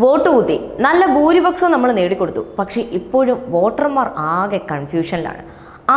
Vote കൂട്ടി നല്ല ഭൂരിപക്ഷവും നമ്മൾ നേടിക്കൊടുത്തു. പക്ഷേ ഇപ്പോഴും വോട്ടർമാർ ആകെ കൺഫ്യൂഷനിലാണ്.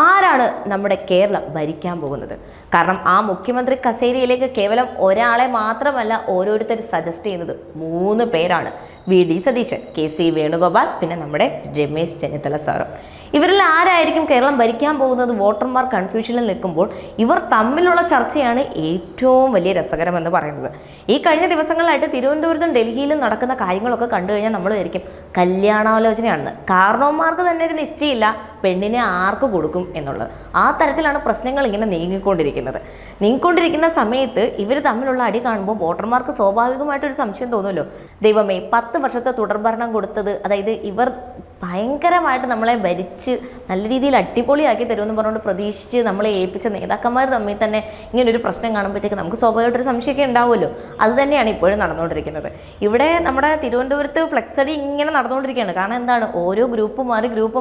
ആരാണ് നമ്മുടെ കേരളം ഭരിക്കാൻ പോകുന്നത്? കാരണം ആ മുഖ്യമന്ത്രി കസേരയിലേക്ക് കേവലം ഒരാളെ മാത്രമല്ല ഓരോരുത്തർ സജസ്റ്റ് ചെയ്യുന്നത് 3 പേരാണ്. VD സതീശൻ, KC വേണുഗോപാൽ, പിന്നെ നമ്മുടെ രമേശ് ചെന്നിത്തല സാറും. ഇവരിൽ ആരായിരിക്കും കേരളം ഭരിക്കാൻ പോകുന്നത്? വോട്ടർമാർ കൺഫ്യൂഷനിൽ നിൽക്കുമ്പോൾ ഇവർ തമ്മിലുള്ള ചർച്ചയാണ് ഏറ്റവും വലിയ രസകരമെന്ന് പറയുന്നത്. ഈ കഴിഞ്ഞ ദിവസങ്ങളിലായിട്ട് തിരുവനന്തപുരത്തും ഡൽഹിയിലും നടക്കുന്ന കാര്യങ്ങളൊക്കെ കണ്ടു കഴിഞ്ഞാൽ നമ്മൾ വിചാരിക്കും കല്യാണാലോചനയാണെന്ന്. കാരണവന്മാർക്ക് തന്നെ ഒരു നിശ്ചയമില്ല പെണ്ണിനെ ആർക്ക് കൊടുക്കും എന്നുള്ളത്. ആ തരത്തിലാണ് പ്രശ്നങ്ങൾ ഇങ്ങനെ നീങ്ങിക്കൊണ്ടിരിക്കുന്ന സമയത്ത് ഇവർ തമ്മിലുള്ള അടി കാണുമ്പോൾ വോട്ടർമാർക്ക് സ്വാഭാവികമായിട്ടൊരു സംശയം തോന്നുമല്ലോ. ദൈവമേ, 10 വർഷത്തെ തുടർഭരണം കൊടുത്തത്, അതായത് ഇവർ ഭയങ്കരമായിട്ട് നമ്മളെ ഭരിച്ച് നല്ല രീതിയിൽ അടിപൊളിയാക്കി തരുമെന്ന് പറഞ്ഞുകൊണ്ട് പ്രതീക്ഷിച്ച് നമ്മളെ ഏൽപ്പിച്ച നേതാക്കന്മാർ തമ്മിൽ തന്നെ ഇങ്ങനൊരു പ്രശ്നം കാണുമ്പോഴത്തേക്ക് നമുക്ക് സ്വാഭാവികമായിട്ടൊരു സംശയമൊക്കെ ഉണ്ടാവുമല്ലോ. അത് തന്നെയാണ് ഇപ്പോഴും നടന്നുകൊണ്ടിരിക്കുന്നത്. ഇവിടെ നമ്മുടെ തിരുവനന്തപുരത്ത് ഫ്ലെക്സ് അടി ഇങ്ങനെ നടന്നുകൊണ്ടിരിക്കുകയാണ്. കാരണം എന്താണ്, ഓരോ ഗ്രൂപ്പ്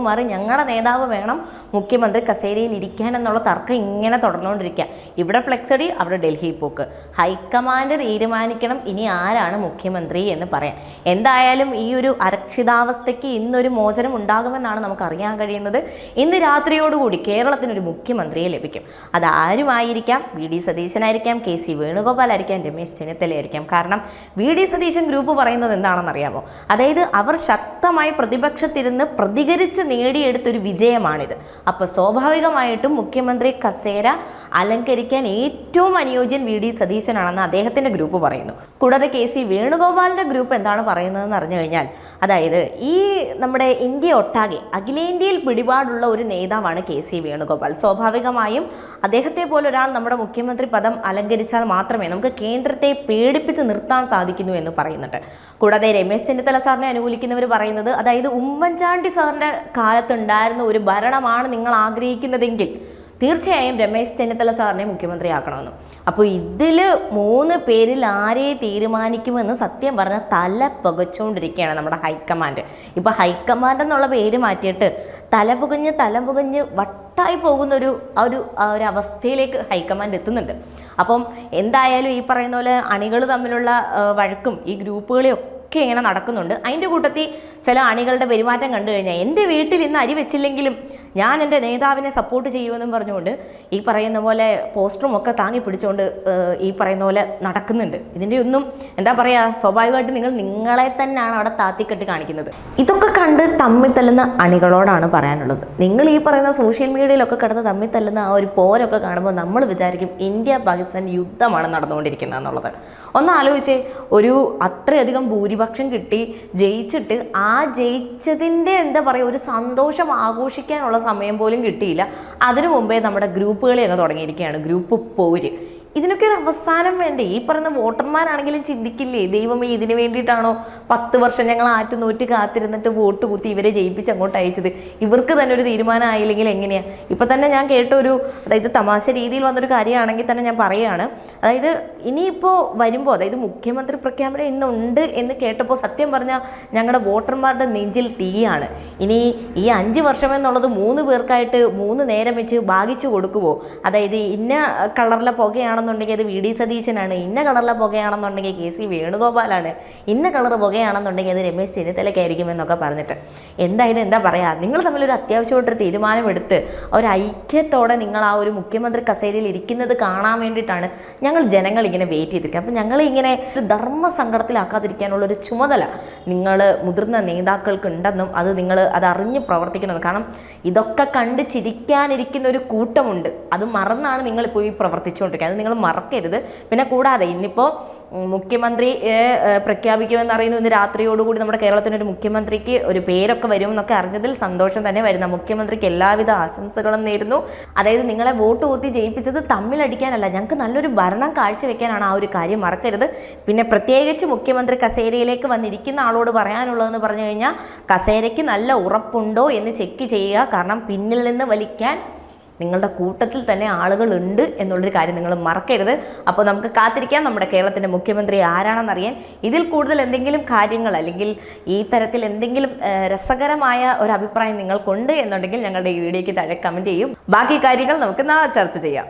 മാറി ഞങ്ങളുടെ നേതാവ് വേണം മുഖ്യമന്ത്രി കസേരയിൽ ഇരിക്കാൻ എന്നുള്ള തർക്കം ഇങ്ങനെ തുടർന്നുകൊണ്ടിരിക്കുക. ഇവിടെ ഫ്ലെക്സ് അടി, അവിടെ ഡൽഹി പോക്ക്. ഹൈക്കമാൻഡ് തീരുമാനിക്കണം ഇനി ആരാണ് മുഖ്യമന്ത്രി എന്ന് പറയാൻ. എന്തായാലും ഈ ഒരു അരക്ഷിതാവസ്ഥയ്ക്ക് ഇന്നൊരു മോചനം ഉണ്ടാകുമെന്നാണ് നമുക്ക് അറിയാൻ കഴിയുന്നത്. ഇന്ന് രാത്രിയോടുകൂടി കേരളത്തിനൊരു മുഖ്യമന്ത്രിയെ ലഭിക്കും. അതാരുമായിരിക്കാം? VD സതീശനായിരിക്കാം, KC വേണുഗോപാലായിരിക്കാം, Ramesh ചെന്നിത്തലയായിരിക്കാം. കാരണം VD സതീശൻ ഗ്രൂപ്പ് പറയുന്നത് എന്താണെന്നറിയാമോ? അതായത് അവർ ശക്തമായി പ്രതിപക്ഷത്തിരുന്ന് പ്രതികരിച്ച് നേടിയെടുത്തൊരു വിജയമാണിത്. അപ്പോൾ സ്വാഭാവികമായിട്ടും മുഖ്യമന്ത്രി കസേര അലങ്കരിക്കാൻ ഏറ്റവും അനുയോജ്യൻ VD സതീശനാണെന്ന് അദ്ദേഹത്തിൻ്റെ ഗ്രൂപ്പ് പറയുന്നു. കൂടാതെ KC വേണുഗോപാലിൻ്റെ ഗ്രൂപ്പ് എന്താണ് പറയുന്നതെന്ന് അറിഞ്ഞു കഴിഞ്ഞാൽ, അതായത് ഈ നമ്മുടെ ഇന്ത്യ ഒട്ടാകെ അഖിലേന്ത്യയിൽ പിടിപാടുള്ള ഒരു നേതാവാണ് KC വേണുഗോപാൽ. സ്വാഭാവികമായും അദ്ദേഹത്തെ പോലെ ഒരാൾ നമ്മുടെ മുഖ്യമന്ത്രി പദം അലങ്കരിച്ചാൽ മാത്രമേ നമുക്ക് കേന്ദ്രത്തെ പേടിപ്പിച്ച് നിർത്താൻ സാധിക്കുന്നു എന്ന് പറയുന്നുണ്ട്. കൂടാതെ രമേശ് ചെന്നിത്തല സാറിനെ അനുകൂലിക്കുന്നവർ പറയുന്നത്, അതായത് ഉമ്മൻചാണ്ടി സാറിൻ്റെ കാലത്തുണ്ടായിരുന്ന ഒരു ഭരണമാണ് നിങ്ങൾ ആഗ്രഹിക്കുന്നതെങ്കിൽ തീർച്ചയായും രമേശ് ചെന്നിത്തല സാറിനെ മുഖ്യമന്ത്രിയാക്കണമെന്ന്. അപ്പോൾ ഇതിൽ 3 പേരിൽ ആരെ തീരുമാനിക്കുമെന്ന് സത്യം പറഞ്ഞാൽ തല പുകച്ചുകൊണ്ടിരിക്കുകയാണ് നമ്മുടെ ഹൈക്കമാൻഡ്. ഇപ്പോൾ ഹൈക്കമാൻഡ് എന്നുള്ള പേര് മാറ്റിയിട്ട് തലപുകഞ്ഞ് വട്ടായി പോകുന്ന ഒരു അവസ്ഥയിലേക്ക് ഹൈക്കമാൻഡ് എത്തുന്നുണ്ട്. അപ്പം എന്തായാലും ഈ പറയുന്ന പോലെ അണികൾ തമ്മിലുള്ള വഴക്കും ഈ ഗ്രൂപ്പുകളെയും ഒക്കെ ഇങ്ങനെ നടക്കുന്നുണ്ട്. അതിൻ്റെ കൂട്ടത്തിൽ ചില അണികളുടെ പെരുമാറ്റം കണ്ടു കഴിഞ്ഞാൽ എൻ്റെ വീട്ടിൽ ഇന്ന് അരി വെച്ചില്ലെങ്കിലും ഞാൻ എൻ്റെ നേതാവിനെ സപ്പോർട്ട് ചെയ്യുമെന്നും പറഞ്ഞുകൊണ്ട് ഈ പറയുന്ന പോലെ പോസ്റ്ററും ഒക്കെ താങ്ങി പിടിച്ചുകൊണ്ട് ഈ പറയുന്ന പോലെ നടക്കുന്നുണ്ട്. ഇതിൻ്റെ ഒന്നും എന്താ പറയുക, സ്വാഭാവികമായിട്ട് നിങ്ങളെ തന്നെയാണ് അവിടെ താത്തിക്കെട്ടി കാണിക്കുന്നത്. ഇതൊക്കെ കണ്ട് തമ്മിൽ തല്ലുന്ന അണികളോടാണ് പറയാനുള്ളത്. നിങ്ങൾ ഈ പറയുന്ന സോഷ്യൽ മീഡിയയിലൊക്കെ കിടന്ന് തമ്മിൽ തല്ലുന്ന ആ ഒരു പോരൊക്കെ കാണുമ്പോൾ നമ്മൾ വിചാരിക്കും ഇന്ത്യ പാകിസ്ഥാൻ യുദ്ധമാണ് നടന്നുകൊണ്ടിരിക്കുന്നത് എന്നുള്ളത്. ഒന്ന് ആലോചിച്ചേ, ഒരു അത്രയധികം ഭൂരിപക്ഷം കിട്ടി ജയിച്ചിട്ട് ആ ജയിച്ചതിൻ്റെ എന്താ പറയുക ഒരു സന്തോഷം ആഘോഷിക്കാനുള്ള സമയം പോലും കിട്ടിയില്ല. അതിനു മുമ്പേ നമ്മുടെ ഗ്രൂപ്പുകളെ അങ്ങ് തുടങ്ങിയിരിക്കുകയാണ്, ഗ്രൂപ്പ് പോര്. ഇതിനൊക്കെ ഒരു അവസാനം വേണ്ടേ? ഈ പറയുന്ന വോട്ടർമാരാണെങ്കിലും ചിന്തിക്കില്ലേ, ദൈവമേ ഇതിന് വേണ്ടിയിട്ടാണോ 10 വർഷം ഞങ്ങൾ ആറ്റുനൂറ്റ് കാത്തിരുന്നിട്ട് വോട്ട് കുത്തി ഇവരെ ജയിപ്പിച്ച് അങ്ങോട്ട് അയച്ചത്? ഇവർക്ക് തന്നെ ഒരു തീരുമാനം ആയില്ലെങ്കിൽ എങ്ങനെയാണ്? ഇപ്പം തന്നെ ഞാൻ കേട്ടൊരു, അതായത് തമാശ രീതിയിൽ വന്നൊരു കാര്യമാണെങ്കിൽ തന്നെ ഞാൻ പറയുകയാണ്, അതായത് ഇനിയിപ്പോൾ വരുമ്പോൾ, അതായത് മുഖ്യമന്ത്രി പ്രഖ്യാപനം ഇന്നുണ്ട് എന്ന് കേട്ടപ്പോൾ സത്യം പറഞ്ഞാൽ ഞങ്ങളുടെ വോട്ടർമാരുടെ നെഞ്ചിൽ തീയാണ്. ഇനി ഈ 5 വർഷം എന്നുള്ളത് 3 പേർക്കായിട്ട് 3 നേരം വെച്ച് ഭാഗിച്ചു കൊടുക്കുമോ? അതായത് ഇന്ന കളറിലെ പുകയാണ് ുണ്ടെങ്കിൽ അത് VD സതീശനാണ്, ഇന്ന കളറിലെ പുകയാണെന്നുണ്ടെങ്കിൽ KC വേണുഗോപാലാണ്, ഇന്ന കളർ പുകയാണെന്നുണ്ടെങ്കിൽ അത് രമേശ് ചെന്നിത്തലയ്ക്കായിരിക്കും എന്നൊക്കെ പറഞ്ഞിട്ട് എന്തായാലും എന്താ പറയുക, നിങ്ങൾ തമ്മിലൊരു അത്യാവശ്യമായിട്ടൊരു തീരുമാനമെടുത്ത് ഒരു ഐക്യത്തോടെ നിങ്ങൾ ആ ഒരു മുഖ്യമന്ത്രി കസേരയിൽ ഇരിക്കുന്നത് കാണാൻ വേണ്ടിയിട്ടാണ് ജനങ്ങൾ ഇങ്ങനെ വെയിറ്റ് ചെയ്തിരിക്കുക. അപ്പം ഞങ്ങൾ ഇങ്ങനെ ഒരു ധർമ്മ സങ്കടത്തിലാക്കാതിരിക്കാനുള്ളൊരു ചുമതല നിങ്ങൾ മുതിർന്ന നേതാക്കൾക്ക് ഉണ്ടെന്നും അത് അറിഞ്ഞ് പ്രവർത്തിക്കണമെന്ന്. കാരണം ഇതൊക്കെ കണ്ട് ചിരിക്കാനിരിക്കുന്ന ഒരു കൂട്ടമുണ്ട്, അത് മറന്നാണ് നിങ്ങളിപ്പോൾ ഈ പ്രവർത്തിച്ചുകൊണ്ടിരിക്കുക. അത് നിങ്ങൾ മറക്കരുത്. പിന്നെ കൂടാതെ ഇന്നിപ്പോൾ മുഖ്യമന്ത്രി പ്രഖ്യാപിക്കുമെന്ന് അറിയുന്നു. ഇന്ന് രാത്രിയോടുകൂടി നമ്മുടെ കേരളത്തിനൊരു മുഖ്യമന്ത്രിക്ക് ഒരു പേരൊക്കെ വരുമെന്നൊക്കെ അറിഞ്ഞതിൽ സന്തോഷം തന്നെ. വരുന്ന മുഖ്യമന്ത്രിക്ക് എല്ലാവിധ ആശംസകളും നേരുന്നു. അതായത് നിങ്ങളെ വോട്ട് കൂത്തി ജയിപ്പിച്ചത് തമ്മിലടിക്കാനല്ല, ഞങ്ങൾക്ക് നല്ലൊരു ഭരണം കാഴ്ചവെക്കാനാണ്. ആ ഒരു കാര്യം മറക്കരുത്. പിന്നെ പ്രത്യേകിച്ച് മുഖ്യമന്ത്രി കസേരയിലേക്ക് വന്നിരിക്കുന്ന ആളോട് പറയാനുള്ളതെന്ന് പറഞ്ഞു കഴിഞ്ഞാൽ, കസേരയ്ക്ക് നല്ല ഉറപ്പുണ്ടോ എന്ന് ചെക്ക് ചെയ്യുക. കാരണം പിന്നിൽ നിന്ന് വലിക്കാൻ നിങ്ങളുടെ കൂട്ടത്തിൽ തന്നെ ആളുകളുണ്ട് എന്നുള്ളൊരു കാര്യം നിങ്ങൾ മറക്കരുത്. അപ്പോൾ നമുക്ക് കാത്തിരിക്കാം നമ്മുടെ കേരളത്തിൻ്റെ മുഖ്യമന്ത്രി ആരാണെന്നറിയാൻ. ഇതിൽ കൂടുതൽ എന്തെങ്കിലും കാര്യങ്ങൾ അല്ലെങ്കിൽ ഈ തരത്തിൽ എന്തെങ്കിലും രസകരമായ ഒരു അഭിപ്രായം നിങ്ങൾക്കുണ്ട് എന്നുണ്ടെങ്കിൽ ഞങ്ങളുടെ ഈ വീഡിയോയ്ക്ക് താഴെ കമൻറ്റ് ചെയ്യും. ബാക്കി കാര്യങ്ങൾ നമുക്ക് നാളെ ചർച്ച ചെയ്യാം.